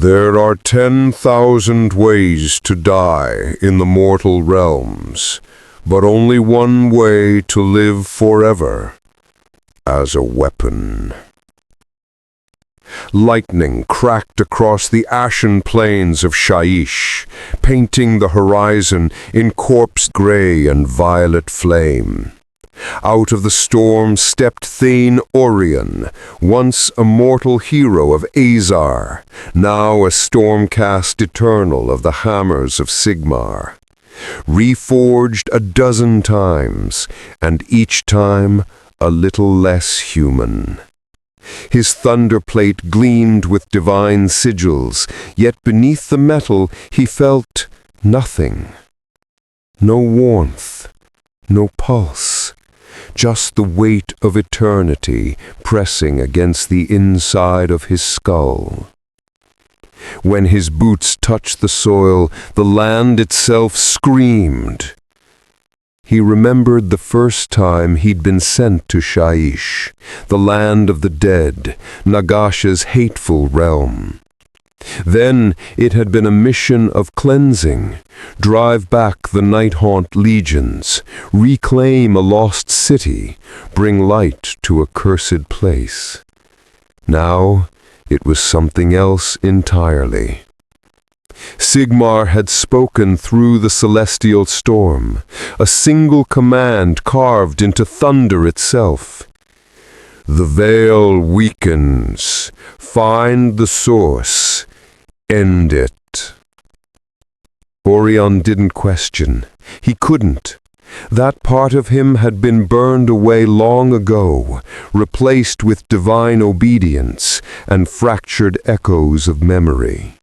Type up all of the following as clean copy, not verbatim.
There are 10,000 ways to die in the mortal realms, but only one way to live forever, as a weapon. Lightning cracked across the ashen plains of Shaiish, painting the horizon in corpse gray and violet flame. Out of the storm stepped Thane Orion, once a mortal hero of Azar, now a Stormcast Eternal of the Hammers of Sigmar. Reforged a dozen times, and each time a little less human. His thunderplate gleamed with divine sigils, yet beneath the metal he felt nothing. No warmth, no pulse, just the weight of eternity pressing against the inside of his skull. When his boots touched the soil, the land itself screamed. He remembered the first time he'd been sent to Shaiish, the land of the dead, Nagasha's hateful realm. Then it had been a mission of cleansing, drive back the Nighthaunt legions, reclaim a lost city, bring light to a cursed place. Now it was something else entirely. Sigmar had spoken through the celestial storm, a single command carved into thunder itself. The veil weakens. Find the source. End it. Orion didn't question. He couldn't. That part of him had been burned away long ago, replaced with divine obedience and fractured echoes of memory.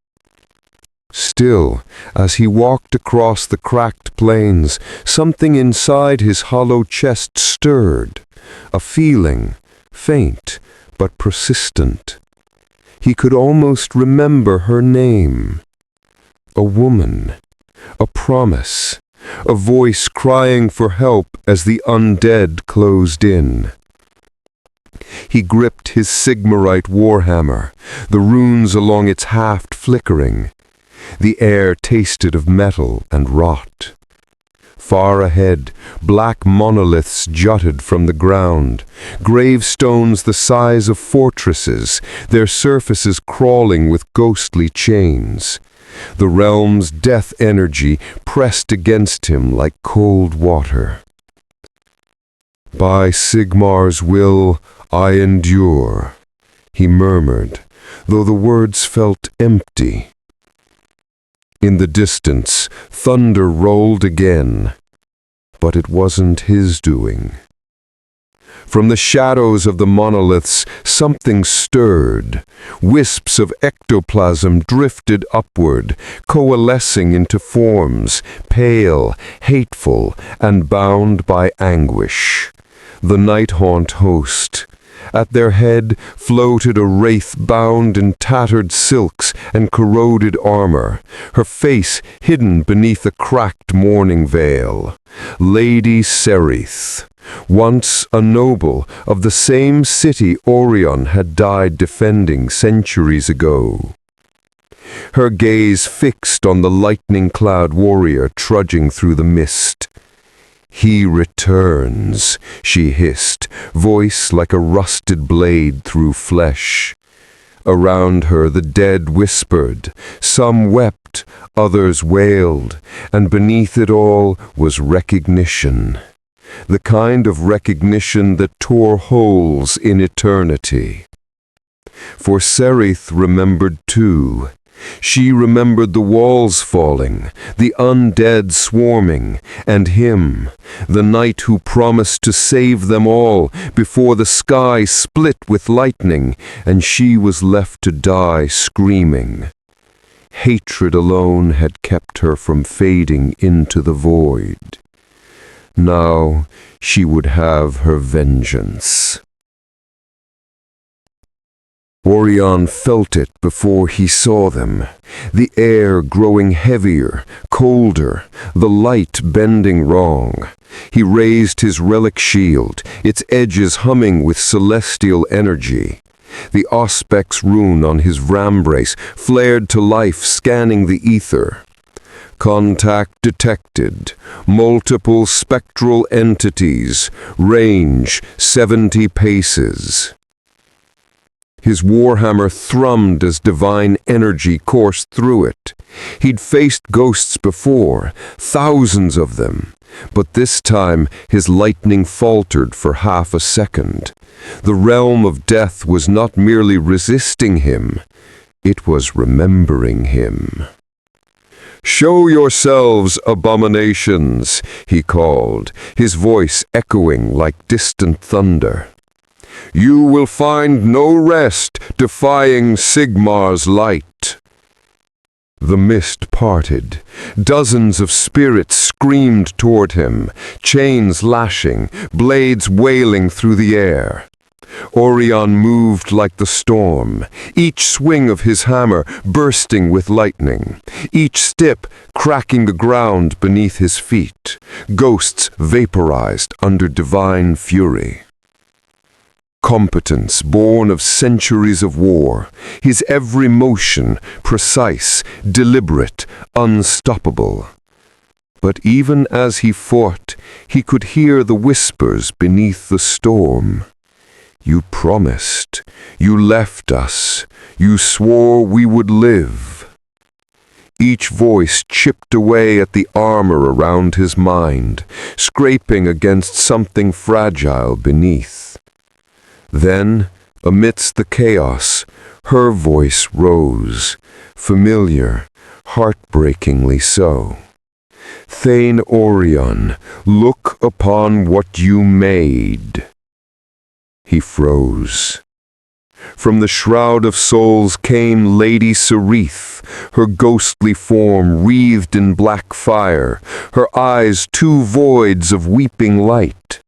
Still, as he walked across the cracked plains, something inside his hollow chest stirred, a feeling, faint but persistent. He could almost remember her name. A woman, a promise, a voice crying for help as the undead closed in. He gripped his Sigmarite warhammer, the runes along its haft flickering. The air tasted of metal and rot. Far ahead, black monoliths jutted from the ground, gravestones the size of fortresses, their surfaces crawling with ghostly chains. The realm's death energy pressed against him like cold water. "By Sigmar's will I endure," he murmured, though the words felt empty. In the distance, thunder rolled again, but it wasn't his doing. From the shadows of the monoliths, something stirred. Wisps of ectoplasm drifted upward, coalescing into forms, pale, hateful, and bound by anguish. The Nighthaunt host. At their head floated a wraith bound in tattered silks and corroded armor, her face hidden beneath a cracked mourning veil. Lady Serith, once a noble of the same city Orion had died defending centuries ago. Her gaze fixed on the lightning-clad warrior trudging through the mist. "He returns," she hissed, voice like a rusted blade through flesh. Around her the dead whispered, some wept, others wailed, and beneath it all was recognition. The kind of recognition that tore holes in eternity. For Serith remembered too. She remembered the walls falling, the undead swarming, and him, the knight who promised to save them all before the sky split with lightning, and she was left to die screaming. Hatred alone had kept her from fading into the void. Now she would have her vengeance. Orion felt it before he saw them, the air growing heavier, colder, the light bending wrong. He raised his relic shield, its edges humming with celestial energy. The Auspex rune on his vambrace flared to life, scanning the ether. Contact detected. Multiple spectral entities. Range 70 paces. His warhammer thrummed as divine energy coursed through it. He'd faced ghosts before, thousands of them, but this time his lightning faltered for half a second. The realm of death was not merely resisting him, it was remembering him. "Show yourselves, abominations," he called, his voice echoing like distant thunder. "You will find no rest defying Sigmar's light." The mist parted. Dozens of spirits screamed toward him, chains lashing, blades wailing through the air. Orion moved like the storm, each swing of his hammer bursting with lightning, each step cracking the ground beneath his feet. Ghosts vaporized under divine fury. Competence born of centuries of war, his every motion precise, deliberate, unstoppable. But even as he fought, he could hear the whispers beneath the storm. "You promised, you left us, you swore we would live." Each voice chipped away at the armor around his mind, scraping against something fragile beneath. Then, amidst the chaos, her voice rose, familiar, heartbreakingly so. "Thane Orion, look upon what you made." He froze. From the Shroud of Souls came Lady Sereth, her ghostly form wreathed in black fire, her eyes two voids of weeping light.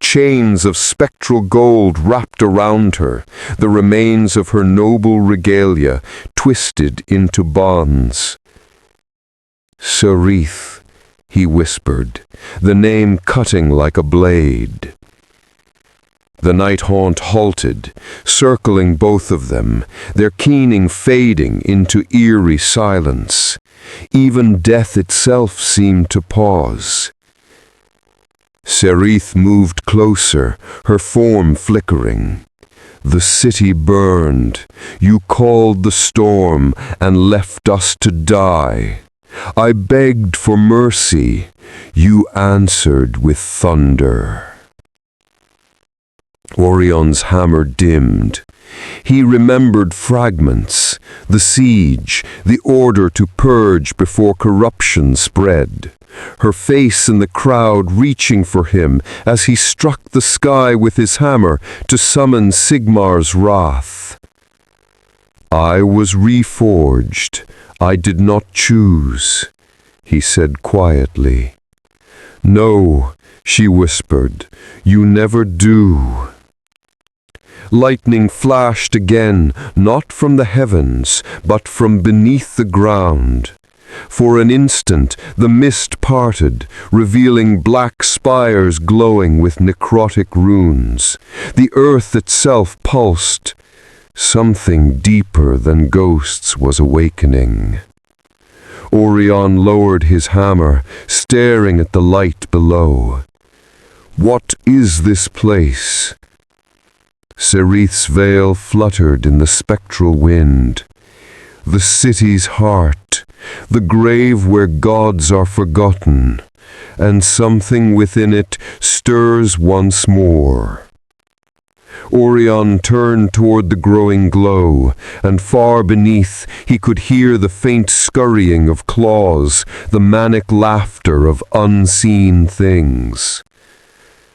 Chains of spectral gold wrapped around her, the remains of her noble regalia twisted into bonds. "Sereth," he whispered, the name cutting like a blade. The Nighthaunt halted, circling both of them, their keening fading into eerie silence. Even death itself seemed to pause. Sereth moved closer, her form flickering. "The city burned. You called the storm and left us to die. I begged for mercy. You answered with thunder." Orion's hammer dimmed. He remembered fragments, the siege, the order to purge before corruption spread. Her face in the crowd reaching for him as he struck the sky with his hammer to summon Sigmar's wrath. "I was reforged. I did not choose," he said quietly. "No," she whispered, "you never do." Lightning flashed again, not from the heavens, but from beneath the ground. For an instant, the mist parted, revealing black spires glowing with necrotic runes. The earth itself pulsed. Something deeper than ghosts was awakening. Orion lowered his hammer, staring at the light below. "What is this place?" Sereth's veil fluttered in the spectral wind. "The city's heart, the grave where gods are forgotten, and something within it stirs once more." Orion turned toward the growing glow, and far beneath he could hear the faint scurrying of claws, the manic laughter of unseen things.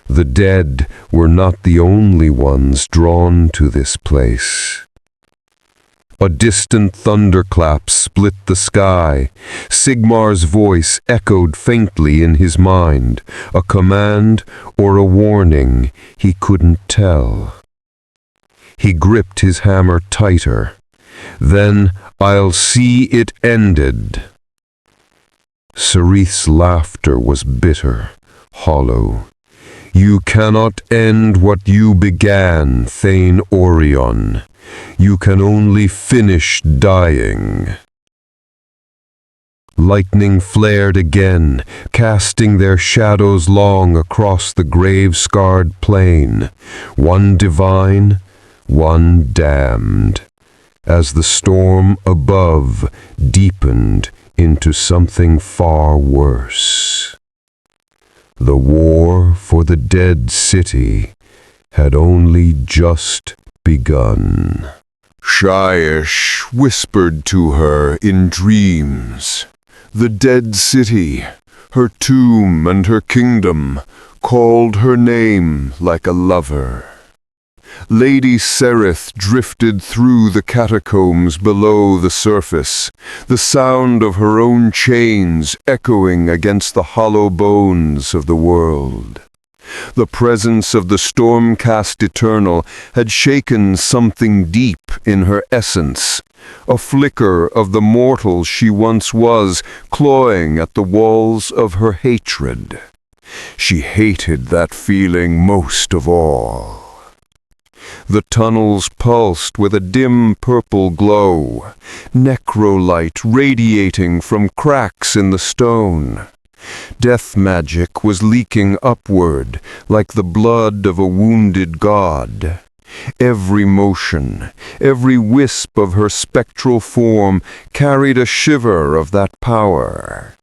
The dead were not the only ones drawn to this place. A distant thunderclap split the sky. Sigmar's voice echoed faintly in his mind, a command or a warning, he couldn't tell. He gripped his hammer tighter. "Then I'll see it ended." Sereth's laughter was bitter, hollow. "You cannot end what you began, Thane Orion. You can only finish dying." Lightning flared again, casting their shadows long across the grave-scarred plain, one divine, one damned, as the storm above deepened into something far worse. The war for the dead city had only just begun. Shyish whispered to her in dreams. The dead city, her tomb and her kingdom, called her name like a lover. Lady Sereth drifted through the catacombs below the surface, the sound of her own chains echoing against the hollow bones of the world. The presence of the Stormcast Eternal had shaken something deep in her essence, a flicker of the mortal she once was clawing at the walls of her hatred. She hated that feeling most of all. The tunnels pulsed with a dim purple glow, necrolight radiating from cracks in the stone. Death magic was leaking upward like the blood of a wounded god. Every motion, every wisp of her spectral form carried a shiver of that power.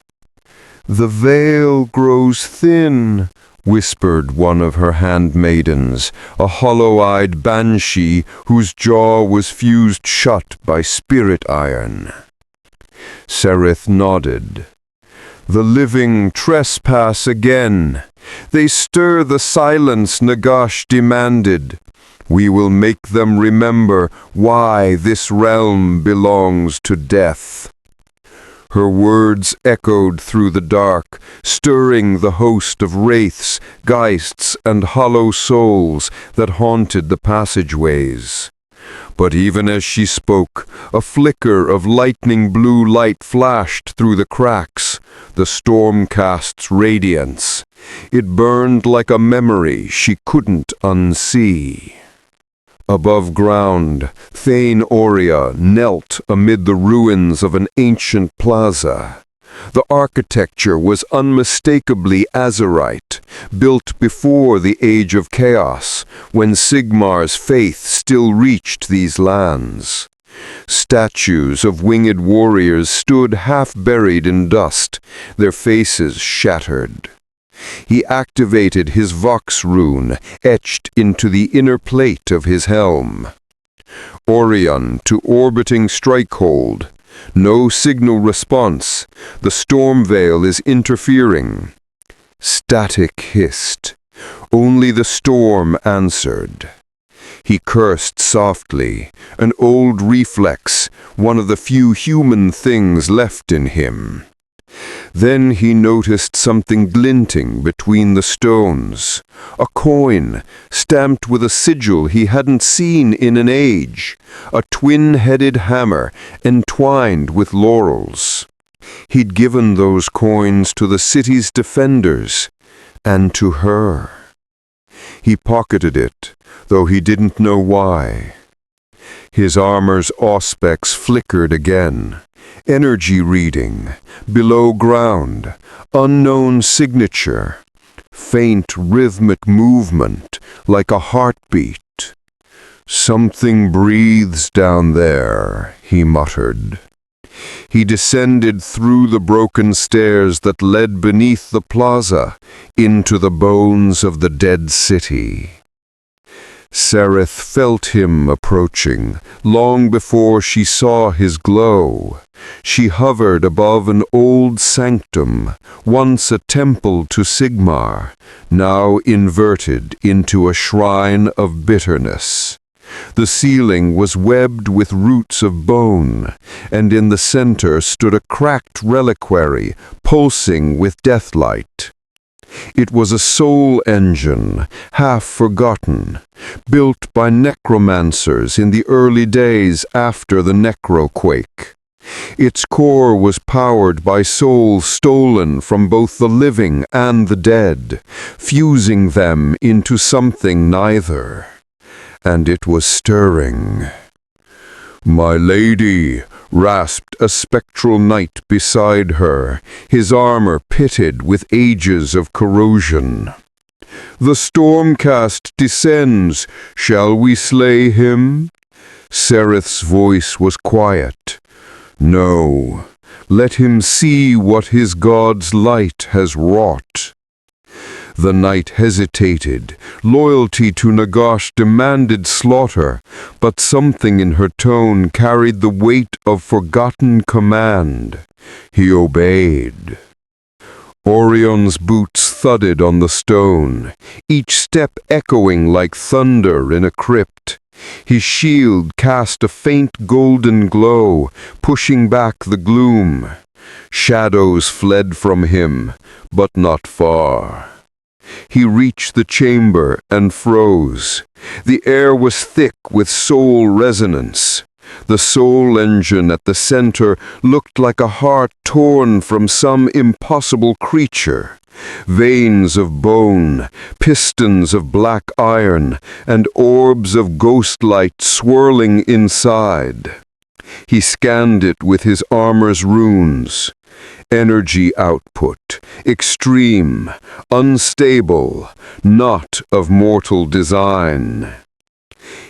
"The veil grows thin," whispered one of her handmaidens, a hollow-eyed banshee whose jaw was fused shut by spirit iron. Sereth nodded. "The living trespass again. They stir the silence Nagash demanded. We will make them remember why this realm belongs to death." Her words echoed through the dark, stirring the host of wraiths, geists, and hollow souls that haunted the passageways. But even as she spoke, a flicker of lightning blue light flashed through the cracks, the Stormcast's radiance. It burned like a memory she couldn't unsee. Above ground, Thane Oria knelt amid the ruins of an ancient plaza. The architecture was unmistakably Azerite, built before the Age of Chaos, when Sigmar's faith still reached these lands. Statues of winged warriors stood half-buried in dust, their faces shattered. He activated his Vox rune, etched into the inner plate of his helm. Orion to orbiting strikehold. No signal response. The storm veil is interfering. Static hissed. Only the storm answered. He cursed softly, an old reflex, one of the few human things left in him. Then he noticed something glinting between the stones. A coin, stamped with a sigil he hadn't seen in an age. A twin-headed hammer, entwined with laurels. He'd given those coins to the city's defenders, and to her. He pocketed it, though he didn't know why. His armor's auspex flickered again. Energy reading, below ground, unknown signature, faint rhythmic movement like a heartbeat. "Something breathes down there," he muttered. He descended through the broken stairs that led beneath the plaza into the bones of the dead city. Sereth felt him approaching, long before she saw his glow. She hovered above an old sanctum, once a temple to Sigmar, now inverted into a shrine of bitterness. The ceiling was webbed with roots of bone, and in the center stood a cracked reliquary, pulsing with deathlight. It was a soul engine, half forgotten, built by necromancers in the early days after the Necroquake. Its core was powered by souls stolen from both the living and the dead, fusing them into something neither. And it was stirring. "My lady," rasped a spectral knight beside her, his armor pitted with ages of corrosion. "The Stormcast descends. Shall we slay him?" Sereth's voice was quiet. "No. Let him see what his god's light has wrought." The knight hesitated. Loyalty to Nagash demanded slaughter, but something in her tone carried the weight of forgotten command. He obeyed. Orion's boots thudded on the stone, each step echoing like thunder in a crypt. His shield cast a faint golden glow, pushing back the gloom. Shadows fled from him, but not far. He reached the chamber and froze. The air was thick with soul resonance. The soul engine at the center looked like a heart torn from some impossible creature. Veins of bone, pistons of black iron, and orbs of ghost light swirling inside. He scanned it with his armor's runes. Energy output, extreme, unstable, not of mortal design.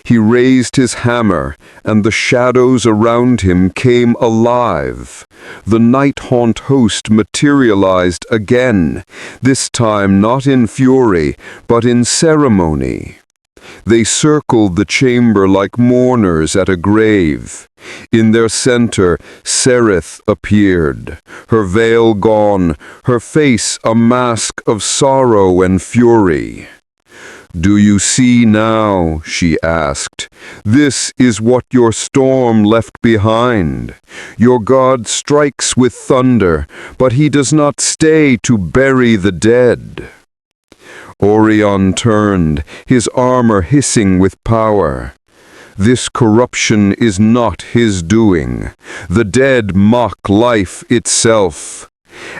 He raised his hammer, and the shadows around him came alive. The Nighthaunt host materialized again, this time not in fury, but in ceremony. They circled the chamber like mourners at a grave. In their center, Sereth appeared, her veil gone, her face a mask of sorrow and fury. "Do you see now?" she asked. "This is what your storm left behind. Your god strikes with thunder, but he does not stay to bury the dead." Orion turned, his armor hissing with power. "This corruption is not his doing. The dead mock life itself.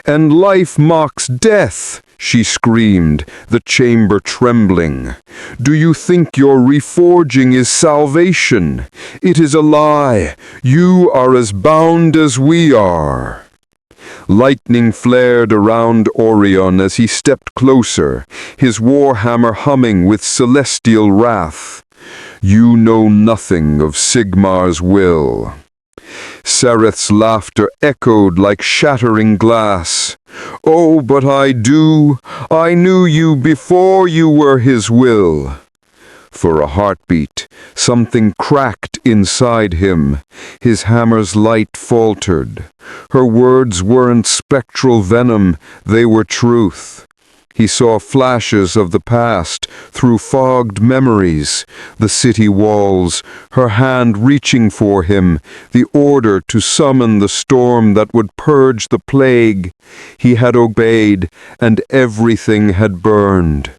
And life mocks death," she screamed, the chamber trembling. "Do you think your reforging is salvation? It is a lie. You are as bound as we are." Lightning flared around Orion as he stepped closer, his warhammer humming with celestial wrath. "You know nothing of Sigmar's will." Sereth's laughter echoed like shattering glass. "Oh, but I do. I knew you before you were his will." For a heartbeat, something cracked inside him. His hammer's light faltered. Her words weren't spectral venom, they were truth. He saw flashes of the past through fogged memories, the city walls, her hand reaching for him, the order to summon the storm that would purge the plague. He had obeyed, and everything had burned.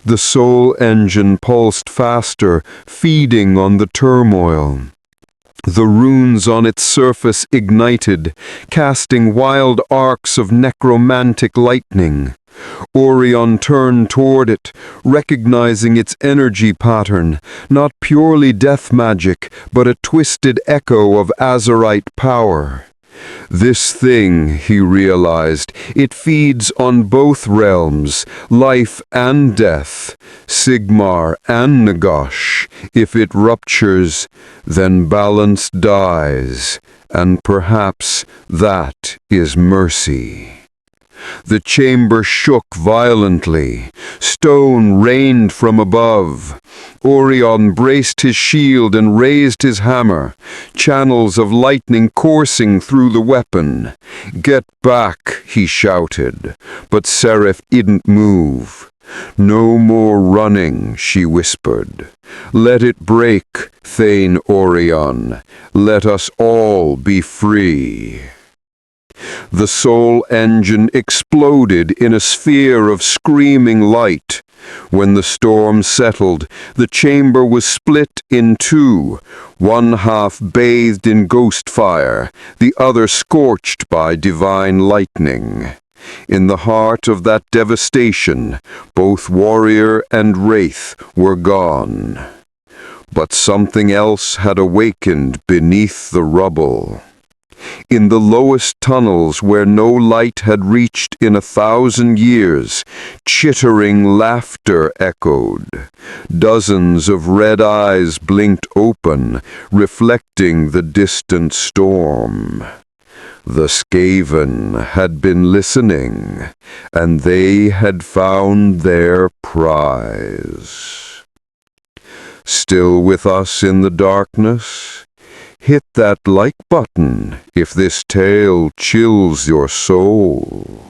The soul engine pulsed faster, feeding on the turmoil. The runes on its surface ignited, casting wild arcs of necromantic lightning. Orion turned toward it, recognizing its energy pattern, not purely death magic, but a twisted echo of Azerite power. This thing, he realized, it feeds on both realms, life and death, Sigmar and Nagash. If it ruptures, then balance dies, and perhaps that is mercy. The chamber shook violently. Stone rained from above. Orion braced his shield and raised his hammer, channels of lightning coursing through the weapon. "Get back," he shouted, but Sereth didn't move. "No more running," she whispered. "Let it break, Thane Orion. Let us all be free." The soul engine exploded in a sphere of screaming light. When the storm settled, the chamber was split in two, one half bathed in ghost fire, the other scorched by divine lightning. In the heart of that devastation, both warrior and wraith were gone. But something else had awakened beneath the rubble. In the lowest tunnels where no light had reached in 1,000 years, chittering laughter echoed. Dozens of red eyes blinked open, reflecting the distant storm. The Skaven had been listening, and they had found their prize. Still with us in the darkness? Hit that like button if this tale chills your soul.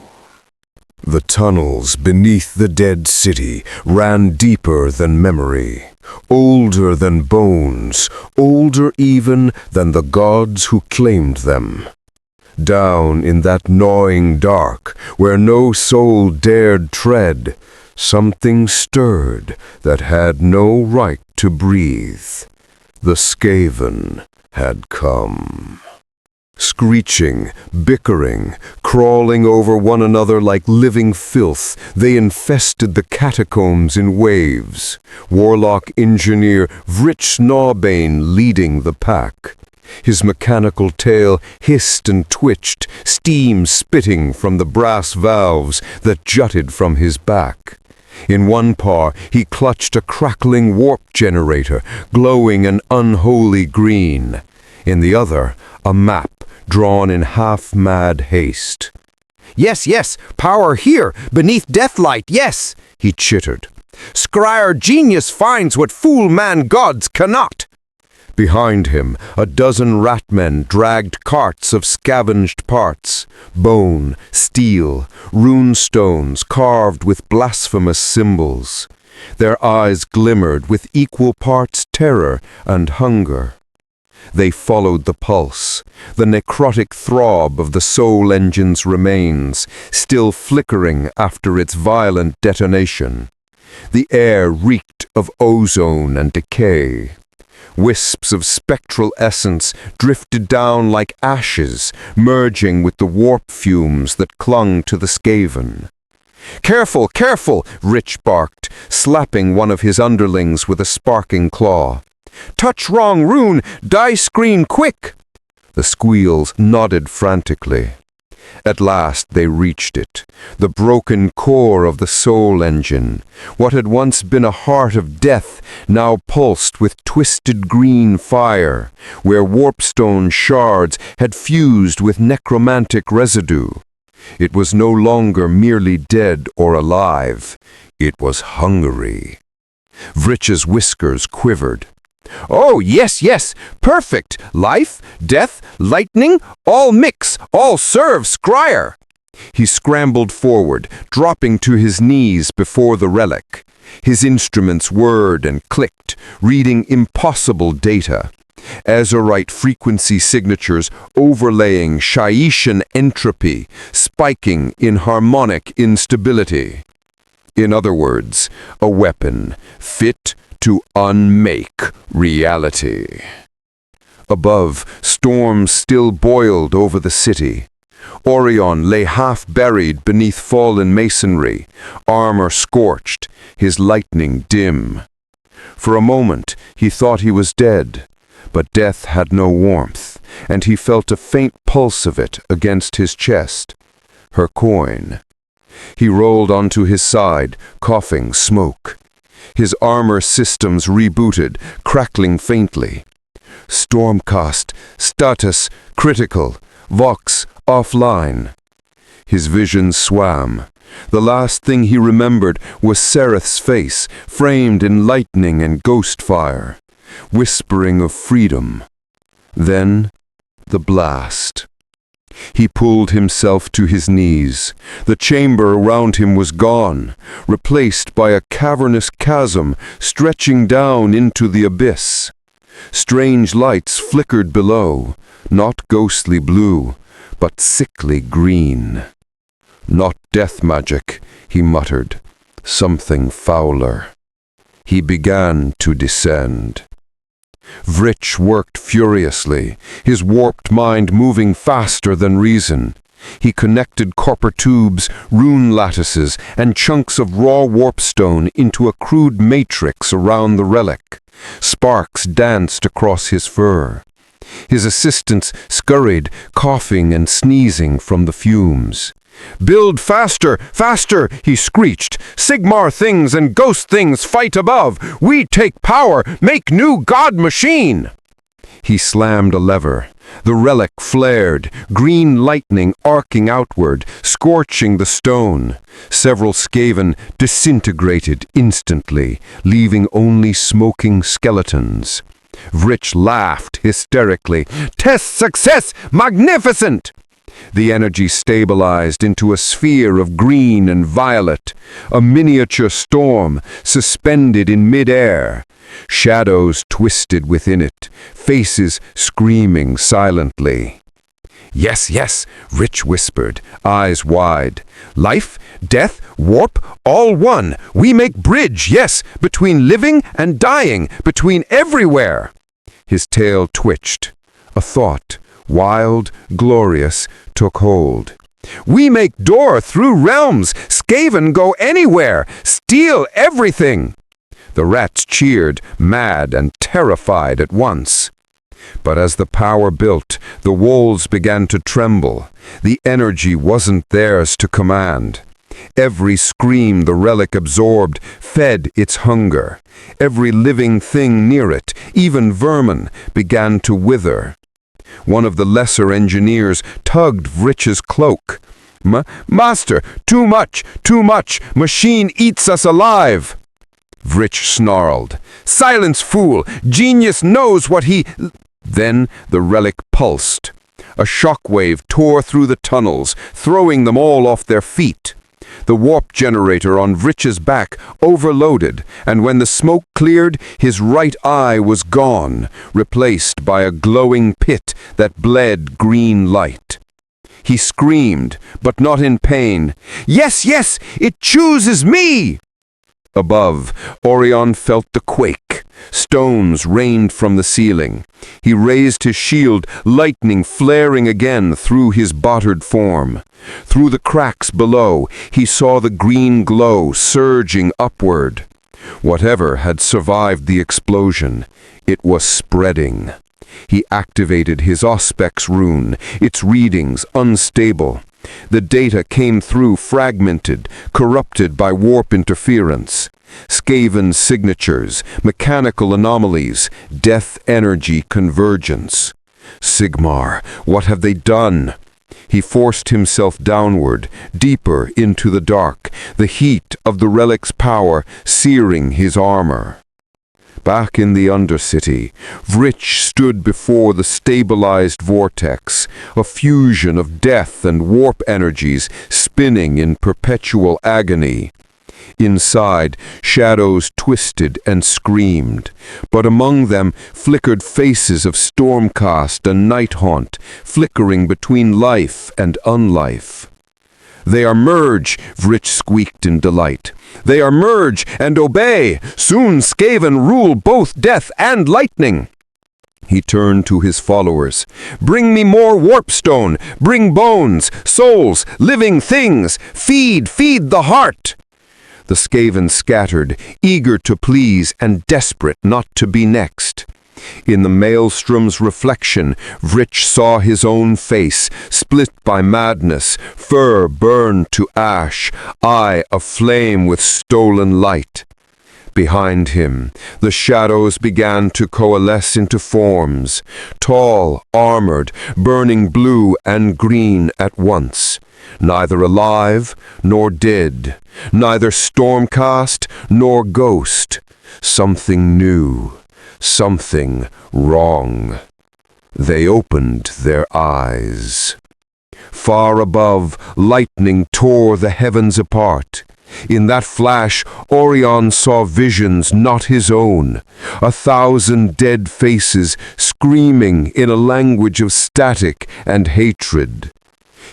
The tunnels beneath the dead city ran deeper than memory, older than bones, older even than the gods who claimed them. Down in that gnawing dark, where no soul dared tread, something stirred that had no right to breathe. The Skaven had come. Screeching, bickering, crawling over one another like living filth, they infested the catacombs in waves, warlock engineer Vrich Snawbane leading the pack. His mechanical tail hissed and twitched, steam spitting from the brass valves that jutted from his back. In one paw he clutched a crackling warp generator, glowing an unholy green. In the other, a map drawn in half-mad haste. Yes, yes, power here, beneath deathlight, yes, he chittered. Scryer genius finds what fool man gods cannot. Behind him, a dozen ratmen dragged carts of scavenged parts, bone, steel, rune stones carved with blasphemous symbols. Their eyes glimmered with equal parts terror and hunger. They followed the pulse, the necrotic throb of the soul engine's remains, still flickering after its violent detonation. The air reeked of ozone and decay. Wisps of spectral essence drifted down like ashes, merging with the warp fumes that clung to the Skaven. "Careful, careful!" Rich barked, slapping one of his underlings with a sparking claw. "Touch wrong rune! Die screen quick!" The squeals nodded frantically. At last they reached it, the broken core of the soul engine. What had once been a heart of death now pulsed with twisted green fire, where warpstone shards had fused with necromantic residue. It was no longer merely dead or alive. It was hungry. Vrich's whiskers quivered. "Oh, yes, yes, perfect! Life, death, lightning, all mix, all serve Scryer!" He scrambled forward, dropping to his knees before the relic. His instruments whirred and clicked, reading impossible data. Azurite frequency signatures overlaying Shaishan entropy, spiking in harmonic instability. In other words, a weapon fit to unmake reality. Above, storms still boiled over the city. Orion lay half-buried beneath fallen masonry, armor scorched, his lightning dim. For a moment he thought he was dead, but death had no warmth, and he felt a faint pulse of it against his chest. Her coin. He rolled onto his side, coughing smoke. His armor systems rebooted, crackling faintly. Stormcast, status, critical, Vox, offline. His vision swam. The last thing he remembered was Sereth's face, framed in lightning and ghost fire, whispering of freedom. Then, the blast. He pulled himself to his knees. The chamber around him was gone, replaced by a cavernous chasm stretching down into the abyss. Strange lights flickered below, not ghostly blue, but sickly green. "Not death magic," he muttered. "Something fouler." He began to descend. Vrich worked furiously, his warped mind moving faster than reason. He connected copper tubes, rune lattices, and chunks of raw warpstone into a crude matrix around the relic. Sparks danced across his fur. His assistants scurried, coughing and sneezing from the fumes. "Build faster, faster," he screeched. "Sigmar things and ghost things fight above. We take power, make new god machine." He slammed a lever. The relic flared, green lightning arcing outward, scorching the stone. Several Skaven disintegrated instantly, leaving only smoking skeletons. Vrich laughed hysterically. "Test success! Magnificent!" The energy stabilized into a sphere of green and violet, a miniature storm suspended in mid-air. Shadows twisted within it, faces screaming silently. "Yes, yes," Rich whispered, eyes wide. "Life, death, warp, all one. We make bridge, yes, between living and dying, between everywhere." His tail twitched. A thought, wild, glorious, took hold. "We make door through realms. Skaven go anywhere, steal everything." The rats cheered, mad and terrified at once. But as the power built, the walls began to tremble. The energy wasn't theirs to command. Every scream the relic absorbed fed its hunger. Every living thing near it, even vermin, began to wither. One of the lesser engineers tugged Vrich's cloak. "Master, too much, too much! Machine eats us alive!" Vrich snarled. "Silence, fool! Genius knows what he—" Then the relic pulsed. A shockwave tore through the tunnels, throwing them all off their feet. The warp generator on Vrich's back overloaded, and when the smoke cleared, his right eye was gone, replaced by a glowing pit that bled green light. He screamed, but not in pain. "Yes, yes, it chooses me!" Above, Orion felt the quake. Stones rained from the ceiling. He raised his shield, lightning flaring again through his battered form. Through the cracks below, he saw the green glow surging upward. Whatever had survived the explosion, it was spreading. He activated his Auspex rune, its readings unstable. The data came through fragmented, corrupted by warp interference. Skaven signatures, mechanical anomalies, death energy convergence. Sigmar, what have they done? He forced himself downward, deeper into the dark, the heat of the relic's power searing his armor. Back in the Undercity, Vrich stood before the stabilized vortex, a fusion of death and warp energies spinning in perpetual agony. Inside, shadows twisted and screamed, but among them flickered faces of Stormcast and Nighthaunt, flickering between life and unlife. "They are merge," Vrich squeaked in delight. "They are merge and obey! Soon Skaven rule both death and lightning!" He turned to his followers. "Bring me more warpstone! Bring bones, souls, living things! Feed, feed the heart!" The Skaven scattered, eager to please and desperate not to be next. In the maelstrom's reflection, Vrich saw his own face, split by madness, fur burned to ash, eye aflame with stolen light. Behind him, the shadows began to coalesce into forms, tall, armored, burning blue and green at once. Neither alive nor dead, neither Stormcast nor ghost. Something new, something wrong. They opened their eyes. Far above, lightning tore the heavens apart. In that flash, Orion saw visions not his own, 1,000 dead faces screaming in a language of static and hatred.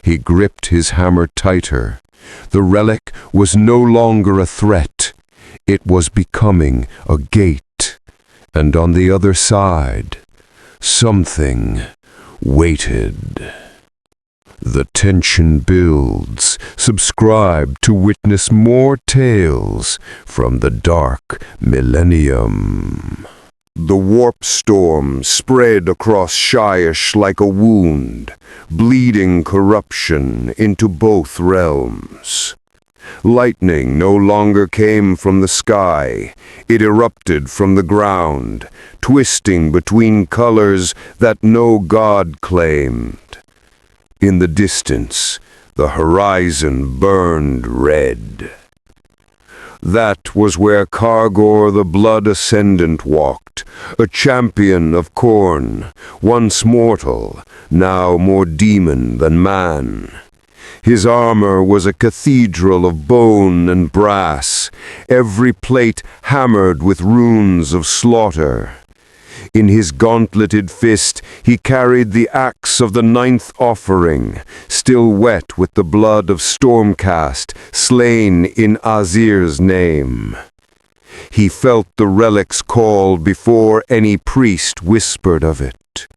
He gripped his hammer tighter. The relic was no longer a threat. It was becoming a gate. And on the other side, something waited. The tension builds. Subscribe to witness more tales from the dark millennium. The warp storm spread across Shyish like a wound, bleeding corruption into both realms. Lightning no longer came from the sky. It erupted from the ground, twisting between colors that no god claimed. In the distance, the horizon burned red. That was where Kargor the Blood Ascendant walked, a champion of Khorne, once mortal, now more demon than man. His armor was a cathedral of bone and brass, every plate hammered with runes of slaughter. In his gauntleted fist he carried the axe of the 9th offering, still wet with the blood of Stormcast, slain in Azir's name. He felt the relic's call before any priest whispered of it.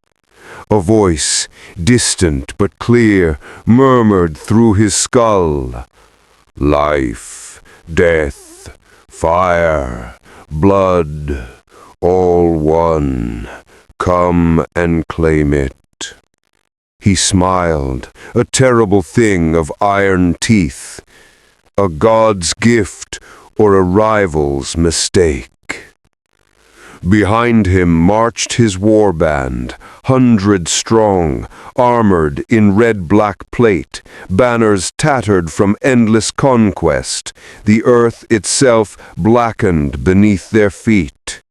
A voice, distant but clear, murmured through his skull. Life, death, fire, blood, all one. Come and claim it. He smiled, a terrible thing of iron teeth. A god's gift or a rival's mistake. Behind him marched his warband, 100 strong, armored in red-black plate, banners tattered from endless conquest, the earth itself blackened beneath their feet.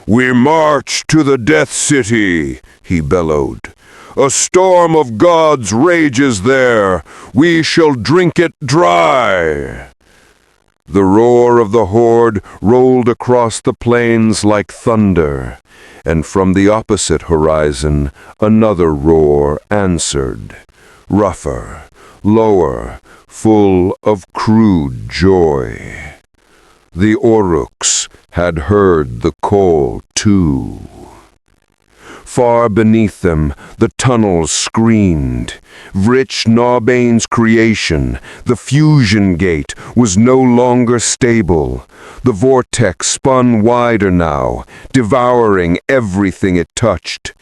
"We march to the Death City," he bellowed. "A storm of gods rages there. We shall drink it dry." The roar of the horde rolled across the plains like thunder, and from the opposite horizon another roar answered, rougher, lower, full of crude joy. The Orruks had heard the call too. Far beneath them, the tunnels screamed. Rich Narbane's creation, the fusion gate, was no longer stable. The vortex spun wider now, devouring everything it touched.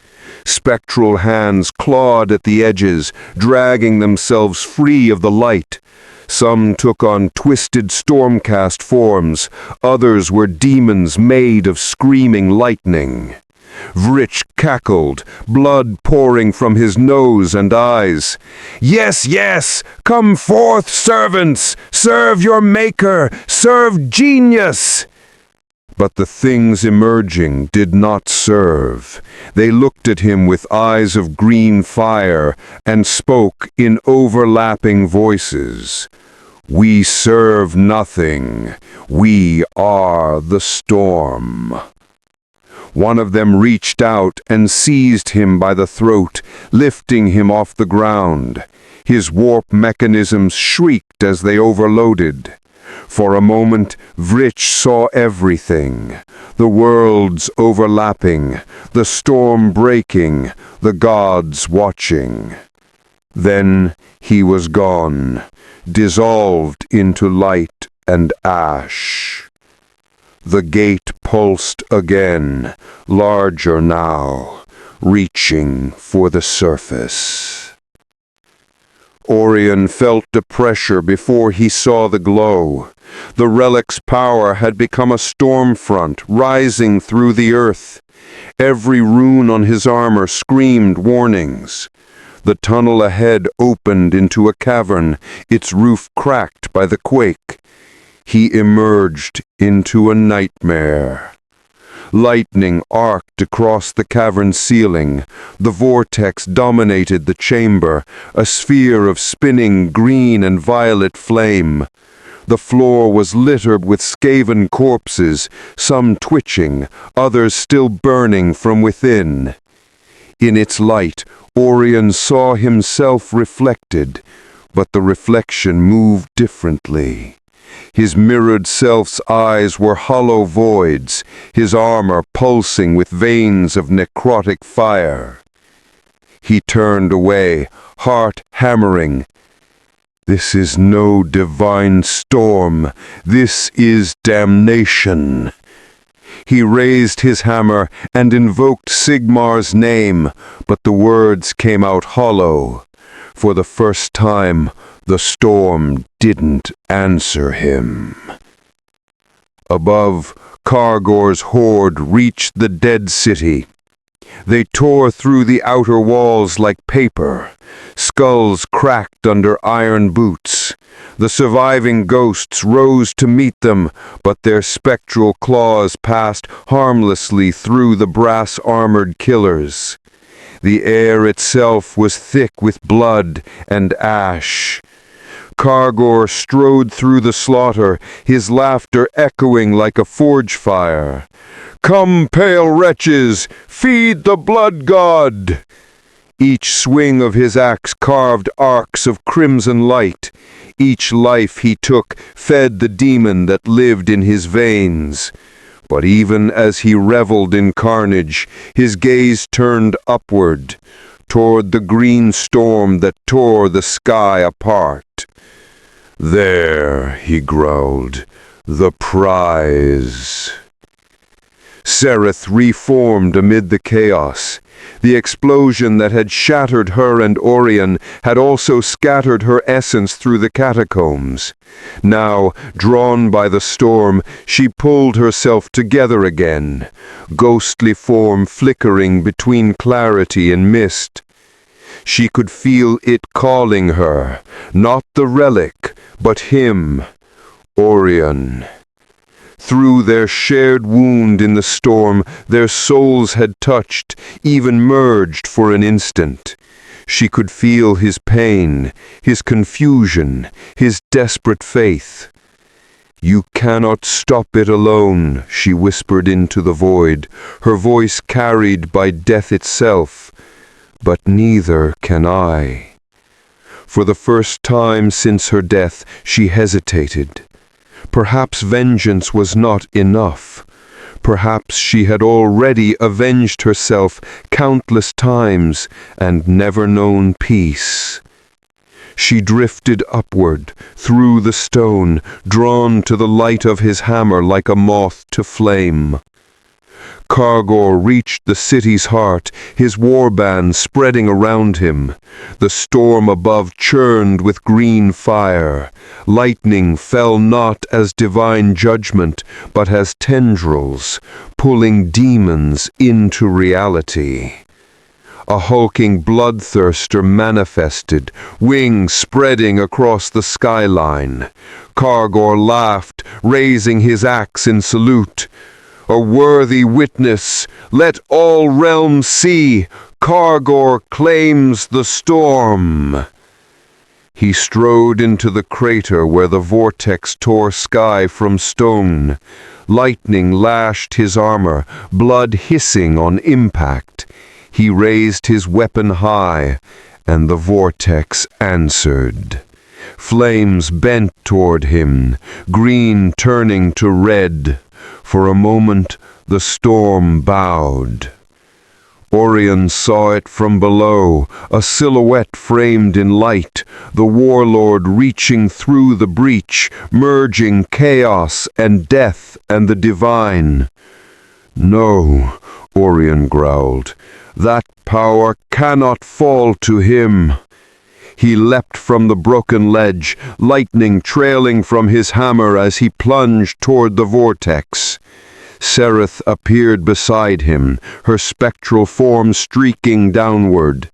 Spectral hands clawed at the edges, dragging themselves free of the light. Some took on twisted Stormcast forms, others were demons made of screaming lightning. Vrich cackled, blood pouring from his nose and eyes. "Yes, yes! Come forth, servants! Serve your maker! Serve genius!" But the things emerging did not serve. They looked at him with eyes of green fire and spoke in overlapping voices. "We serve nothing. We are the storm." One of them reached out and seized him by the throat, lifting him off the ground. His warp mechanisms shrieked as they overloaded. For a moment, Vrich saw everything. The worlds overlapping, the storm breaking, the gods watching. Then he was gone, dissolved into light and ash. The gate pulsed again, larger now, reaching for the surface. Orion felt the pressure before he saw the glow. The relic's power had become a storm front, rising through the earth. Every rune on his armor screamed warnings. The tunnel ahead opened into a cavern, its roof cracked by the quake. He emerged into a nightmare. Lightning arced across the cavern ceiling. The vortex dominated the chamber, a sphere of spinning green and violet flame. The floor was littered with Skaven corpses, some twitching, others still burning from within. In its light, Orion saw himself reflected, but the reflection moved differently. His mirrored self's eyes were hollow voids, his armor pulsing with veins of necrotic fire. He turned away, heart hammering. This is no divine storm. This is damnation. He raised his hammer and invoked Sigmar's name, but the words came out hollow. For the first time, the storm didn't answer him. Above, Kargor's horde reached the dead city. They tore through the outer walls like paper. Skulls cracked under iron boots. The surviving ghosts rose to meet them, but their spectral claws passed harmlessly through the brass-armored killers. The air itself was thick with blood and ash. Kargor strode through the slaughter, his laughter echoing like a forge fire. "Come, pale wretches, feed the blood god!" Each swing of his axe carved arcs of crimson light. Each life he took fed the demon that lived in his veins. But even as he reveled in carnage, his gaze turned upward, toward the green storm that tore the sky apart. "There," he growled, "the prize." Sereth reformed amid the chaos. The explosion that had shattered her and Orion had also scattered her essence through the catacombs. Now, drawn by the storm, she pulled herself together again, ghostly form flickering between clarity and mist. She could feel it calling her, not the relic, but him, Orion. Through their shared wound in the storm, their souls had touched, even merged for an instant. She could feel his pain, his confusion, his desperate faith. "You cannot stop it alone," she whispered into the void, her voice carried by death itself. "But neither can I." For the first time since her death, she hesitated. Perhaps vengeance was not enough. Perhaps she had already avenged herself countless times and never known peace. She drifted upward, through the stone, drawn to the light of his hammer like a moth to flame. Kargor reached the city's heart, his warband spreading around him. The storm above churned with green fire. Lightning fell not as divine judgment, but as tendrils, pulling demons into reality. A hulking bloodthirster manifested, wings spreading across the skyline. Kargor laughed, raising his axe in salute. "A worthy witness, let all realms see, Kargor claims the storm." He strode into the crater where the vortex tore sky from stone. Lightning lashed his armor, blood hissing on impact. He raised his weapon high, and the vortex answered. Flames bent toward him, green turning to red. For a moment, the storm bowed. Orion saw it from below, a silhouette framed in light, the warlord reaching through the breach, merging chaos and death and the divine. "No," Orion growled, "that power cannot fall to him." He leapt from the broken ledge, lightning trailing from his hammer as he plunged toward the vortex. Sereth appeared beside him, her spectral form streaking downward.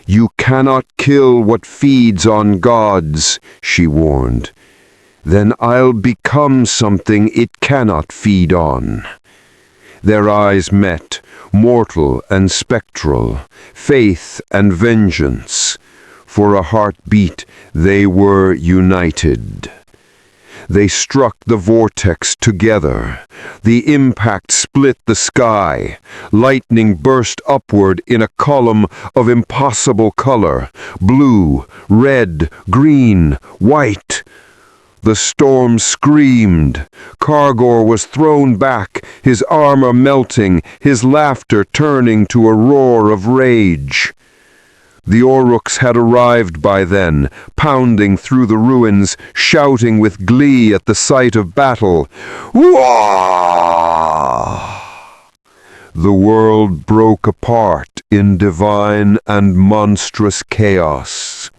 "You cannot kill what feeds on gods," she warned. "Then I'll become something it cannot feed on." Their eyes met, mortal and spectral, faith and vengeance. For a heartbeat, they were united. They struck the vortex together. The impact split the sky. Lightning burst upward in a column of impossible color. Blue, red, green, white. The storm screamed. Kargor was thrown back, his armor melting, his laughter turning to a roar of rage. The Orruks had arrived by then, pounding through the ruins, shouting with glee at the sight of battle. Wah! The world broke apart in divine and monstrous chaos.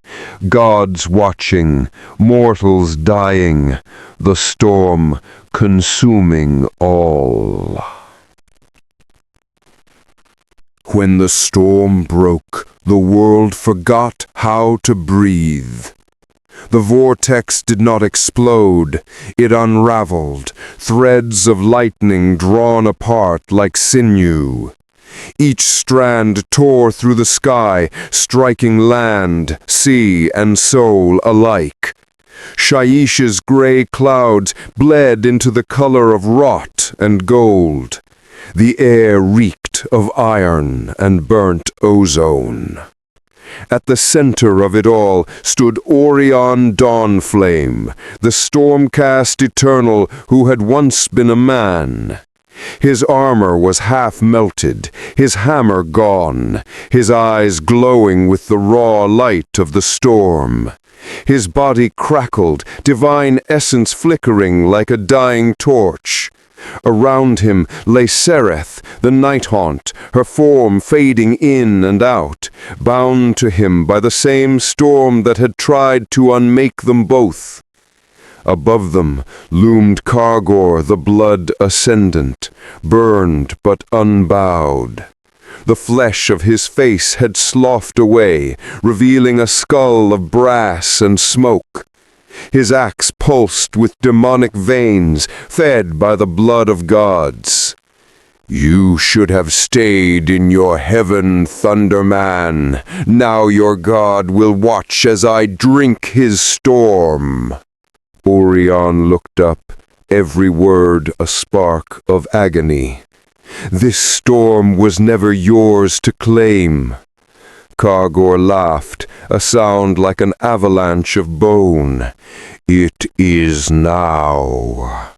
Gods watching, mortals dying, the storm consuming all. When the storm broke, the world forgot how to breathe. The vortex did not explode, it unraveled, threads of lightning drawn apart like sinew. Each strand tore through the sky, striking land, sea, and soul alike. Shaish's gray clouds bled into the color of rot and gold. The air reeked of iron and burnt ozone. At the center of it all stood Orion Dawnflame, the Stormcast Eternal who had once been a man. His armor was half melted, his hammer gone, his eyes glowing with the raw light of the storm. His body crackled, divine essence flickering like a dying torch. Around him lay Sereth, the Nighthaunt, her form fading in and out, bound to him by the same storm that had tried to unmake them both. Above them loomed Kargor, the blood ascendant, burned but unbowed. The flesh of his face had sloughed away, revealing a skull of brass and smoke. His axe pulsed with demonic veins, fed by the blood of gods. "You should have stayed in your heaven, Thunderman. Now your god will watch as I drink his storm." Orion looked up, every word a spark of agony. "This storm was never yours to claim." Kargor laughed, a sound like an avalanche of bone. "It is now."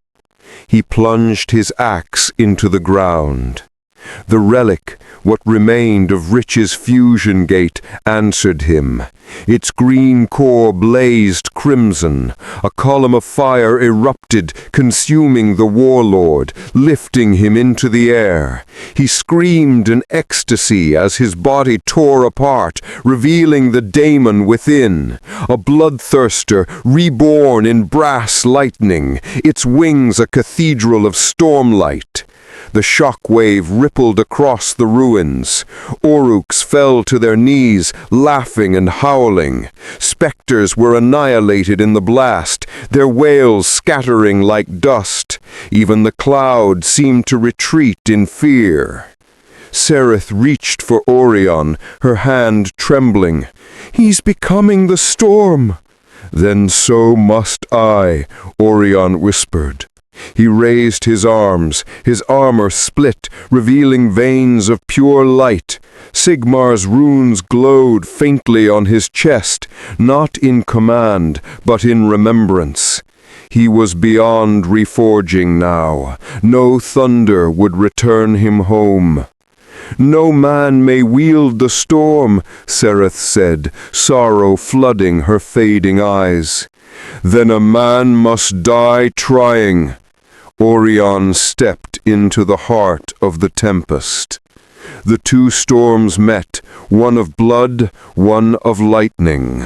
He plunged his axe into the ground. The relic, what remained of Rich's fusion gate, answered him. Its green core blazed crimson. A column of fire erupted, consuming the warlord, lifting him into the air. He screamed in ecstasy as his body tore apart, revealing the daemon within, a bloodthirster reborn in brass lightning, its wings a cathedral of stormlight. The shock wave rippled across the ruins. Orruks fell to their knees, laughing and howling. Spectres were annihilated in the blast, their wails scattering like dust. Even the cloud seemed to retreat in fear. Sereth reached for Orion, her hand trembling. "He's becoming the storm." "Then so must I," Orion whispered. He raised his arms, his armor split, revealing veins of pure light. Sigmar's runes glowed faintly on his chest, not in command, but in remembrance. He was beyond reforging now. No thunder would return him home. "No man may wield the storm," Sereth said, sorrow flooding her fading eyes. "Then a man must die trying." Orion stepped into the heart of the tempest. The two storms met, one of blood, one of lightning.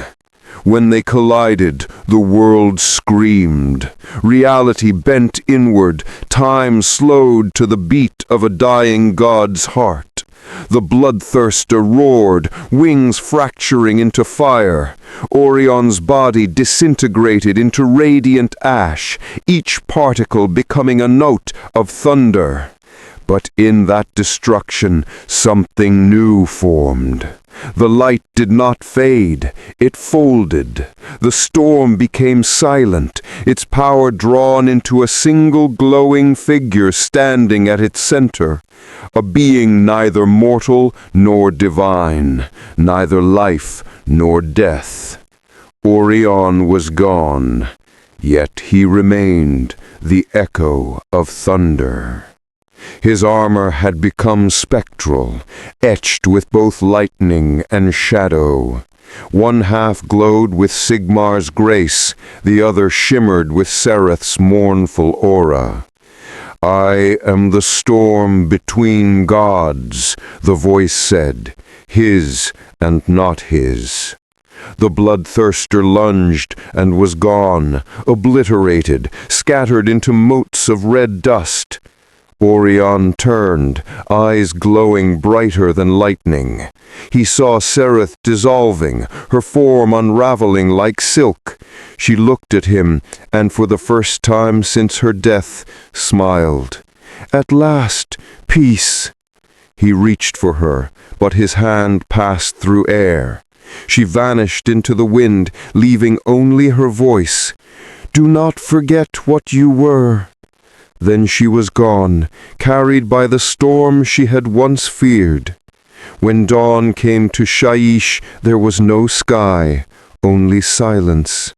When they collided, the world screamed. Reality bent inward, time slowed to the beat of a dying god's heart. The bloodthirster roared, wings fracturing into fire. Orion's body disintegrated into radiant ash, each particle becoming a note of thunder. But in that destruction, something new formed. The light did not fade, it folded. The storm became silent, its power drawn into a single glowing figure standing at its center. A being neither mortal nor divine, neither life nor death. Orion was gone, yet he remained the echo of thunder. His armor had become spectral, etched with both lightning and shadow. One half glowed with Sigmar's grace, the other shimmered with Sereth's mournful aura. "I am the storm between gods," the voice said, his and not his. The bloodthirster lunged and was gone, obliterated, scattered into motes of red dust. Orion turned, eyes glowing brighter than lightning. He saw Sereth dissolving, her form unraveling like silk. She looked at him, and for the first time since her death, smiled. "At last, peace." He reached for her, but his hand passed through air. She vanished into the wind, leaving only her voice. "Do not forget what you were." Then she was gone, carried by the storm she had once feared. When dawn came to Shaiish, there was no sky, only silence.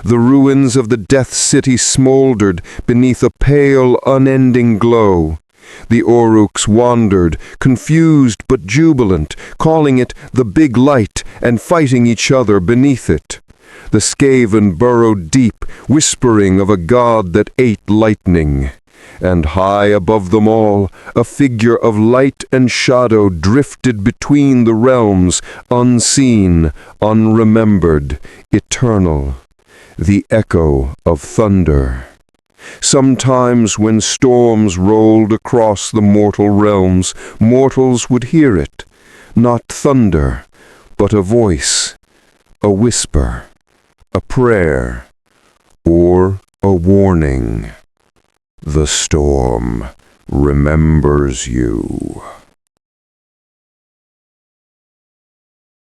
The ruins of the Death City smoldered beneath a pale, unending glow. The Orruks wandered, confused but jubilant, calling it the Big Light and fighting each other beneath it. The Skaven burrowed deep, whispering of a god that ate lightning. And high above them all, a figure of light and shadow drifted between the realms, unseen, unremembered, eternal. The echo of thunder. Sometimes when storms rolled across the mortal realms, mortals would hear it, not thunder, but a voice, a whisper, a prayer, or a warning. The storm remembers you.